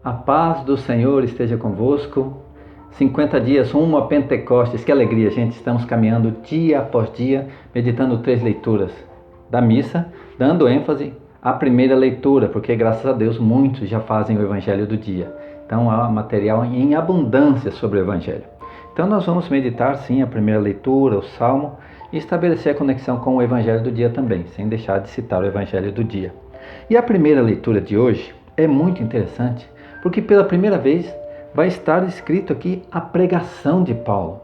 A paz do Senhor esteja convosco. 50 dias rumo a Pentecostes. Que alegria, gente. Estamos caminhando dia após dia, meditando 3 leituras da missa, dando ênfase à primeira leitura, porque graças a Deus muitos já fazem o Evangelho do dia. Então há material em abundância sobre o Evangelho. Então nós vamos meditar sim a primeira leitura, o Salmo, e estabelecer a conexão com o Evangelho do dia também, sem deixar de citar o Evangelho do dia. E a primeira leitura de hoje é muito interessante, porque pela primeira vez vai estar escrito aqui a pregação de Paulo.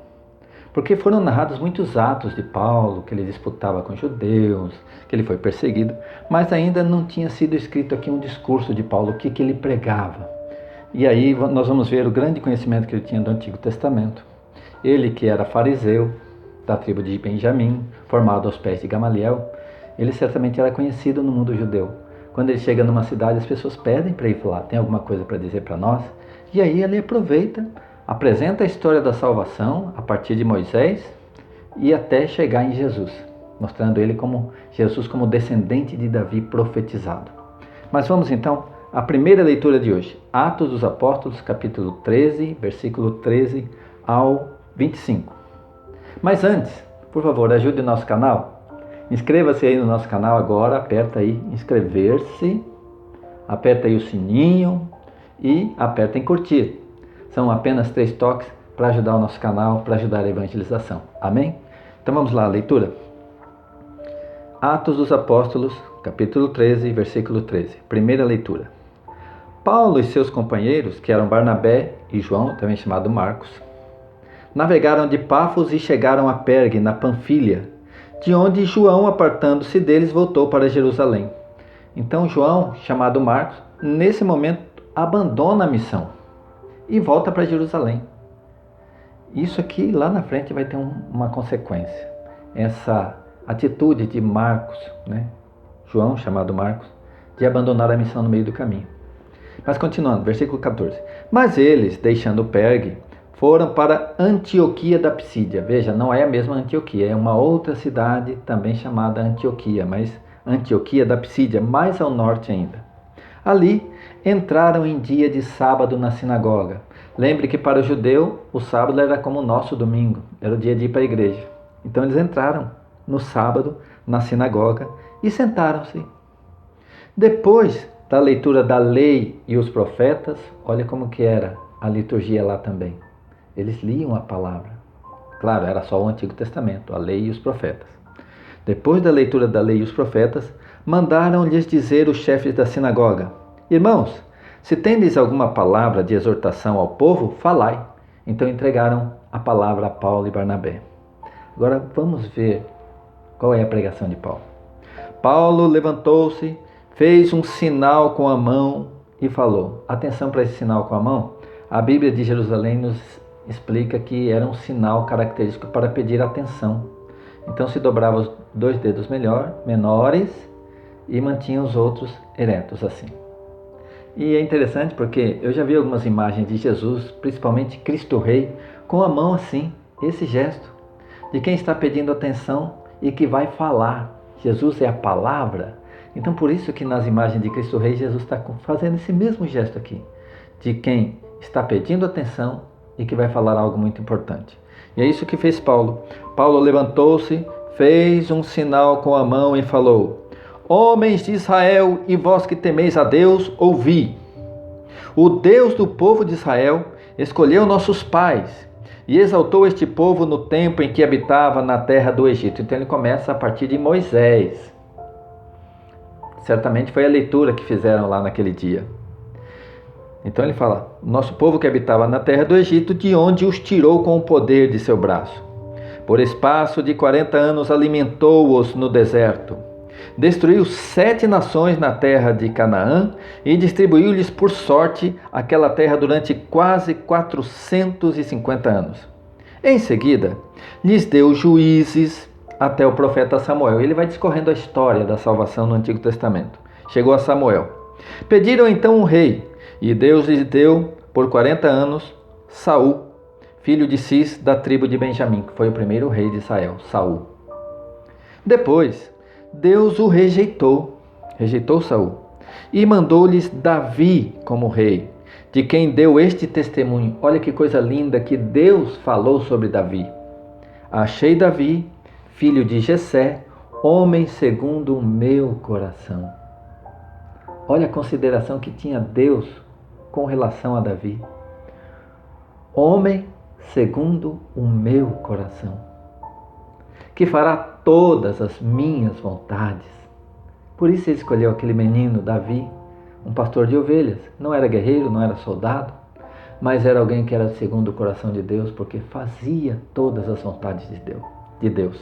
Porque foram narrados muitos atos de Paulo, que ele disputava com judeus, que ele foi perseguido, mas ainda não tinha sido escrito aqui um discurso de Paulo, o que ele pregava. E aí nós vamos ver o grande conhecimento que ele tinha do Antigo Testamento. Ele que era fariseu, da tribo de Benjamim, formado aos pés de Gamaliel, ele certamente era conhecido no mundo judeu. Quando ele chega numa cidade, as pessoas pedem para ele falar, tem alguma coisa para dizer para nós? E aí ele aproveita, apresenta a história da salvação a partir de Moisés e até chegar em Jesus, mostrando ele como Jesus como descendente de Davi profetizado. Mas vamos então à primeira leitura de hoje, Atos dos Apóstolos, capítulo 13, versículo 13 ao 25. Mas antes, por favor, ajude o nosso canal. Inscreva-se aí no nosso canal agora, aperta aí inscrever-se, aperta aí o sininho e aperta em curtir. São apenas 3 toques para ajudar o nosso canal, para ajudar a evangelização. Amém? Então vamos lá, a leitura. Atos dos Apóstolos, capítulo 13, versículo 13. Primeira leitura. Paulo e seus companheiros, que eram Barnabé e João, também chamado Marcos, navegaram de Pafos e chegaram a Pergue, na Panfilha, de onde João, apartando-se deles, voltou para Jerusalém. Então João, chamado Marcos, nesse momento abandona a missão e volta para Jerusalém. Isso aqui lá na frente vai ter uma consequência. Essa atitude de Marcos, João, chamado Marcos, de abandonar a missão no meio do caminho. Mas continuando, versículo 14. Mas eles, deixando Pergue, foram para Antioquia da Psídia. Veja, não é a mesma Antioquia, é uma outra cidade também chamada Antioquia, mas Antioquia da Psídia, mais ao norte ainda. Ali entraram em dia de sábado na sinagoga. Lembre que para o judeu o sábado era como o nosso domingo, era o dia de ir para a igreja. Então eles entraram no sábado na sinagoga e sentaram-se. Depois da leitura da lei e os profetas, olha como que era a liturgia lá também. Eles liam a palavra. Claro, era só o Antigo Testamento, a lei e os profetas. Depois da leitura da lei e os profetas, mandaram-lhes dizer os chefes da sinagoga: Irmãos, se tendes alguma palavra de exortação ao povo, falai. Então entregaram a palavra a Paulo e Barnabé. Agora vamos ver qual é a pregação de Paulo. Paulo levantou-se, fez um sinal com a mão e falou. Atenção para esse sinal com a mão. A Bíblia de Jerusalém nos explica que era um sinal característico para pedir atenção. Então se dobrava os 2 dedos menores e mantinha os outros eretos assim. E é interessante porque eu já vi algumas imagens de Jesus, principalmente Cristo Rei, com a mão assim, esse gesto, de quem está pedindo atenção e que vai falar. Jesus é a palavra. Então por isso que nas imagens de Cristo Rei, Jesus está fazendo esse mesmo gesto aqui, de quem está pedindo atenção e que vai falar algo muito importante. E é isso que fez Paulo. Paulo levantou-se, fez um sinal com a mão e falou: Homens de Israel e vós que temeis a Deus, ouvi. O Deus do povo de Israel escolheu nossos pais e exaltou este povo no tempo em que habitava na terra do Egito. Então ele começa a partir de Moisés. Certamente foi a leitura que fizeram lá naquele dia. Então ele fala, nosso povo que habitava na terra do Egito, de onde os tirou com o poder de seu braço. Por espaço de 40 anos alimentou-os no deserto. Destruiu 7 nações na terra de Canaã e distribuiu-lhes por sorte aquela terra durante quase 450 anos. Em seguida, lhes deu juízes até o profeta Samuel. Ele vai discorrendo a história da salvação no Antigo Testamento. Chegou a Samuel. Pediram então um rei. E Deus lhes deu por 40 anos Saul, filho de Cis, da tribo de Benjamim, que foi o primeiro rei de Israel, Saul. Depois, Deus o rejeitou Saul, e mandou-lhes Davi como rei, de quem deu este testemunho. Olha que coisa linda que Deus falou sobre Davi. Achei Davi, filho de Jessé, homem segundo o meu coração. Olha a consideração que tinha Deus com relação a Davi. Homem segundo o meu coração, que fará todas as minhas vontades. Por isso ele escolheu aquele menino, Davi, um pastor de ovelhas. Não era guerreiro, não era soldado, mas era alguém que era segundo o coração de Deus, porque fazia todas as vontades de Deus.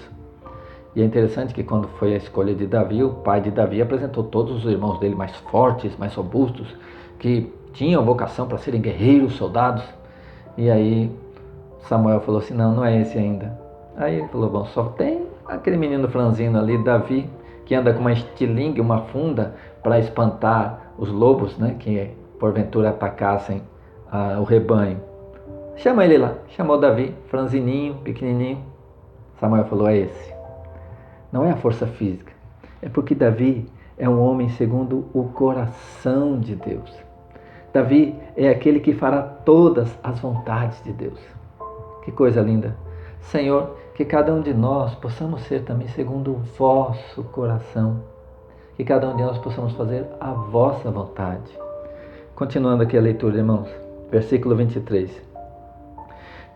E é interessante que quando foi a escolha de Davi, o pai de Davi apresentou todos os irmãos dele mais fortes, mais robustos, que tinham vocação para serem guerreiros, soldados. E aí Samuel falou assim, não é esse ainda. Aí ele falou, bom, só tem aquele menino franzino ali, Davi, que anda com uma estilingue, uma funda, para espantar os lobos, né, que porventura atacassem o rebanho. Chama ele lá. Chamou Davi, franzininho, pequenininho. Samuel falou, é esse. Não é a força física, é porque Davi é um homem segundo o coração de Deus. Davi é aquele que fará todas as vontades de Deus. Que coisa linda. Senhor, que cada um de nós possamos ser também segundo o vosso coração. Que cada um de nós possamos fazer a vossa vontade. Continuando aqui a leitura, irmãos. Versículo 23.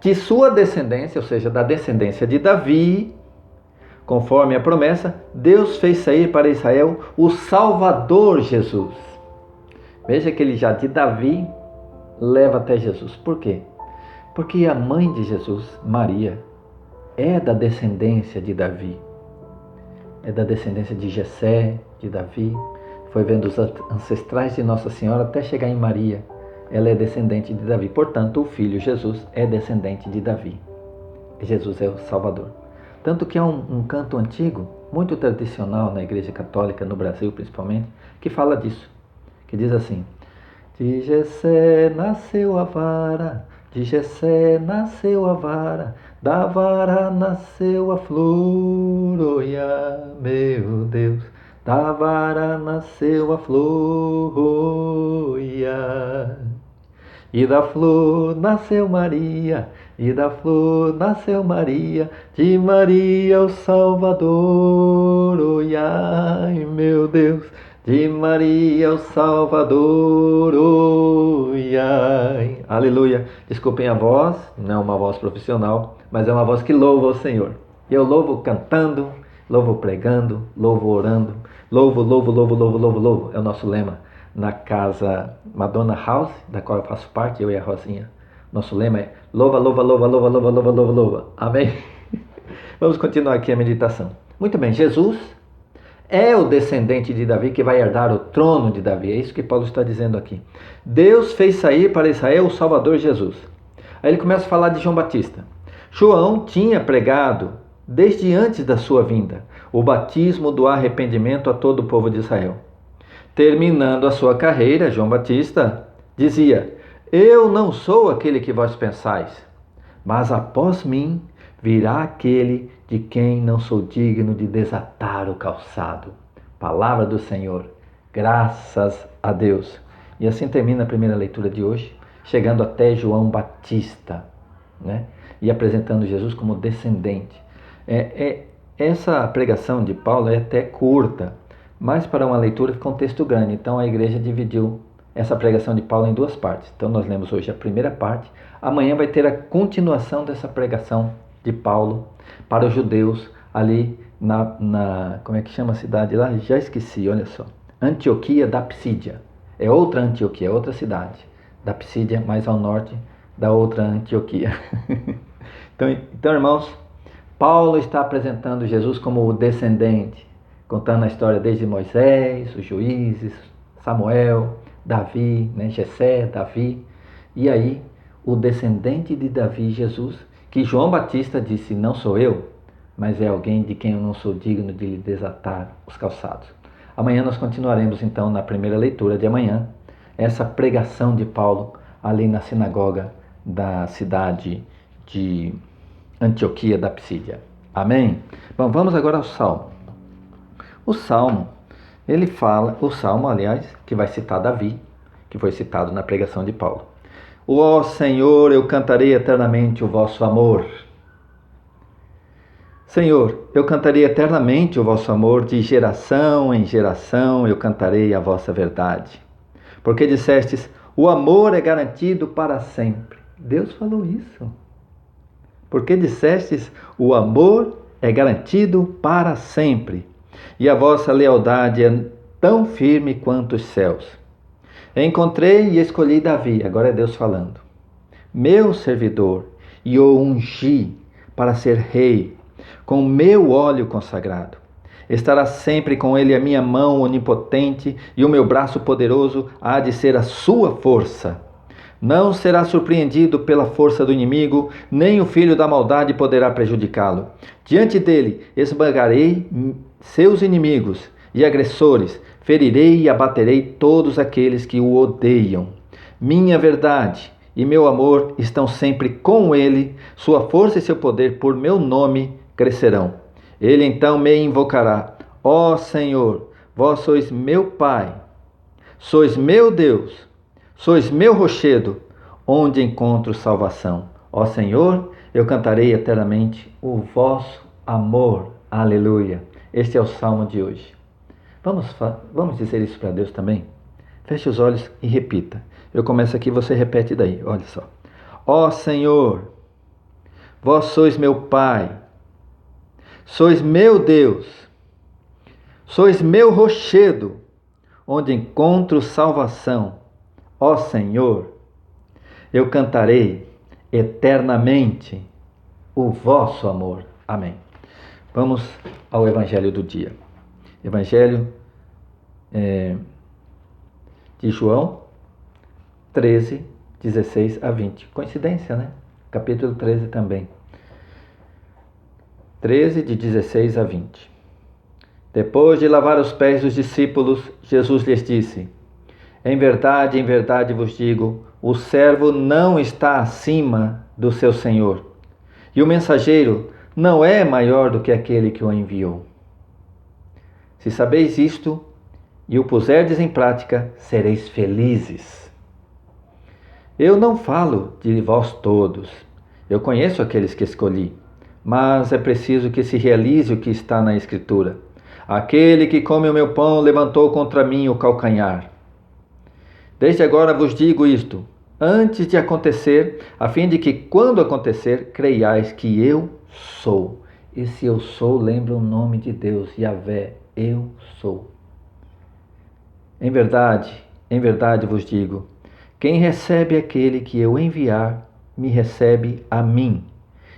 De sua descendência, ou seja, da descendência de Davi, conforme a promessa, Deus fez sair para Israel o Salvador Jesus. Veja que ele já de Davi leva até Jesus. Por quê? Porque a mãe de Jesus, Maria, é da descendência de Davi. É da descendência de Jessé, de Davi. Foi vendo os ancestrais de Nossa Senhora até chegar em Maria. Ela é descendente de Davi. Portanto, o filho Jesus é descendente de Davi. Jesus é o Salvador. Tanto que há um canto antigo, muito tradicional na Igreja Católica, no Brasil principalmente, que fala disso. Que diz assim: de Jessé nasceu a vara, de Jessé nasceu a vara, da vara nasceu a flor, oia, meu Deus, da vara nasceu a flor, oia. E da flor nasceu Maria, e da flor nasceu Maria, de Maria o Salvador, oiai, meu Deus, de Maria o Salvador, oiai. Aleluia. Desculpem a voz, não é uma voz profissional, mas é uma voz que louva o Senhor. Eu louvo cantando, louvo pregando, louvo orando, louvo, é o nosso lema. Na casa Madonna House, da qual eu faço parte, eu e a Rosinha. Nosso lema é louva. Amém? Vamos continuar aqui a meditação. Muito bem, Jesus é o descendente de Davi que vai herdar o trono de Davi. É isso que Paulo está dizendo aqui. Deus fez sair para Israel o Salvador Jesus. Aí ele começa a falar de João Batista. João tinha pregado, desde antes da sua vinda, o batismo do arrependimento a todo o povo de Israel. Terminando a sua carreira, João Batista dizia: eu não sou aquele que vós pensais, mas após mim virá aquele de quem não sou digno de desatar o calçado. Palavra do Senhor, graças a Deus. E assim termina a primeira leitura de hoje, chegando até João Batista, né? E apresentando Jesus como descendente. Essa pregação de Paulo é até curta, mas para uma leitura fica um texto grande. Então a igreja dividiu essa pregação de Paulo em duas partes. Então nós lemos hoje a primeira parte. Amanhã vai ter a continuação dessa pregação de Paulo para os judeus ali como é que chama a cidade lá? Já esqueci, olha só. Antioquia da Psídia. É outra Antioquia, é outra cidade. Da Psídia, mais ao norte da outra Antioquia. Então, irmãos, Paulo está apresentando Jesus como o descendente, contando a história desde Moisés, os juízes, Samuel, Davi, né, Jessé, Davi. E aí, o descendente de Davi, Jesus, que João Batista disse, não sou eu, mas é alguém de quem eu não sou digno de lhe desatar os calçados. Amanhã nós continuaremos então na primeira leitura de amanhã, essa pregação de Paulo ali na sinagoga da cidade de Antioquia da Psídia. Amém? Bom, vamos agora ao Salmo. O Salmo, aliás, que vai citar Davi, que foi citado na pregação de Paulo. Ó Senhor, eu cantarei eternamente o vosso amor. Senhor, eu cantarei eternamente o vosso amor, de geração em geração eu cantarei a vossa verdade. Porque dissestes, o amor é garantido para sempre. Deus falou isso. Porque dissestes, o amor é garantido para sempre. E a vossa lealdade é tão firme quanto os céus. Encontrei e escolhi Davi, agora é Deus falando, meu servidor, e o ungi para ser rei, com meu óleo consagrado. Estará sempre com ele a minha mão onipotente, e o meu braço poderoso há de ser a sua força. Não será surpreendido pela força do inimigo, nem o filho da maldade poderá prejudicá-lo. Diante dele esmagarei seus inimigos e agressores, ferirei e abaterei todos aqueles que o odeiam. Minha verdade e meu amor estão sempre com ele, sua força e seu poder por meu nome crescerão. Ele então me invocará: ó Senhor, vós sois meu Pai, sois meu Deus, sois meu rochedo, onde encontro salvação. Ó Senhor, eu cantarei eternamente o vosso amor. Aleluia. Este é o salmo de hoje. Vamos dizer isso para Deus também? Feche os olhos e repita. Eu começo aqui, você repete daí. Olha só. Ó Senhor, vós sois meu Pai, sois meu Deus, sois meu rochedo, onde encontro salvação. Ó Senhor, eu cantarei eternamente o vosso amor. Amém. Vamos ao Evangelho do dia. Evangelho de João 13, 16 a 20. Coincidência, né? Capítulo 13 também. 13, de 16 a 20. Depois de lavar os pés dos discípulos, Jesus lhes disse: em verdade vos digo, o servo não está acima do seu senhor, e o mensageiro não é maior do que aquele que o enviou. Se sabeis isto e o puserdes em prática, sereis felizes. Eu não falo de vós todos, eu conheço aqueles que escolhi, mas é preciso que se realize o que está na Escritura. Aquele que come o meu pão levantou contra mim o calcanhar. Desde agora vos digo isto, antes de acontecer, a fim de que, quando acontecer, creiais que eu sou. Esse eu sou lembra o nome de Deus, Yahvé, eu sou. Em verdade vos digo, quem recebe aquele que eu enviar, me recebe a mim.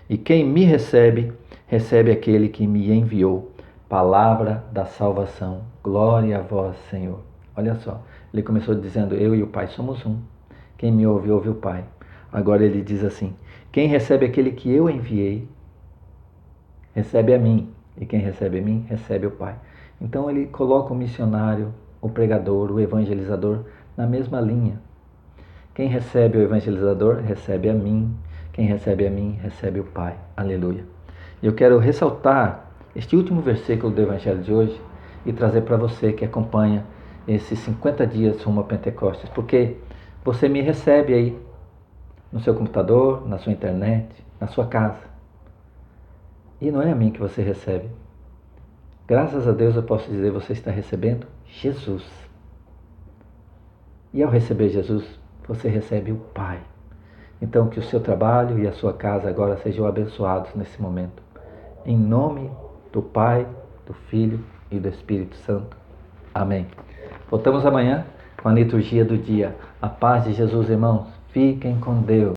E quem me recebe, recebe aquele que me enviou. Palavra da salvação. Glória a vós, Senhor. Olha só, ele começou dizendo, eu e o Pai somos um. Quem me ouve, ouve o Pai. Agora ele diz assim, quem recebe aquele que eu enviei, recebe a mim. E quem recebe a mim, recebe o Pai. Então ele coloca o missionário, o pregador, o evangelizador na mesma linha. Quem recebe o evangelizador, recebe a mim. Quem recebe a mim, recebe o Pai. Aleluia. Eu quero ressaltar este último versículo do Evangelho de hoje e trazer para você que acompanha esses 50 dias rumo a Pentecostes, porque você me recebe aí no seu computador, na sua internet, na sua casa. E não é a mim que você recebe. Graças a Deus eu posso dizer, você está recebendo Jesus. E ao receber Jesus, você recebe o Pai. Então que o seu trabalho e a sua casa agora sejam abençoados nesse momento. Em nome do Pai, do Filho e do Espírito Santo. Amém. Voltamos amanhã com a liturgia do dia. A paz de Jesus, irmãos. Fiquem com Deus.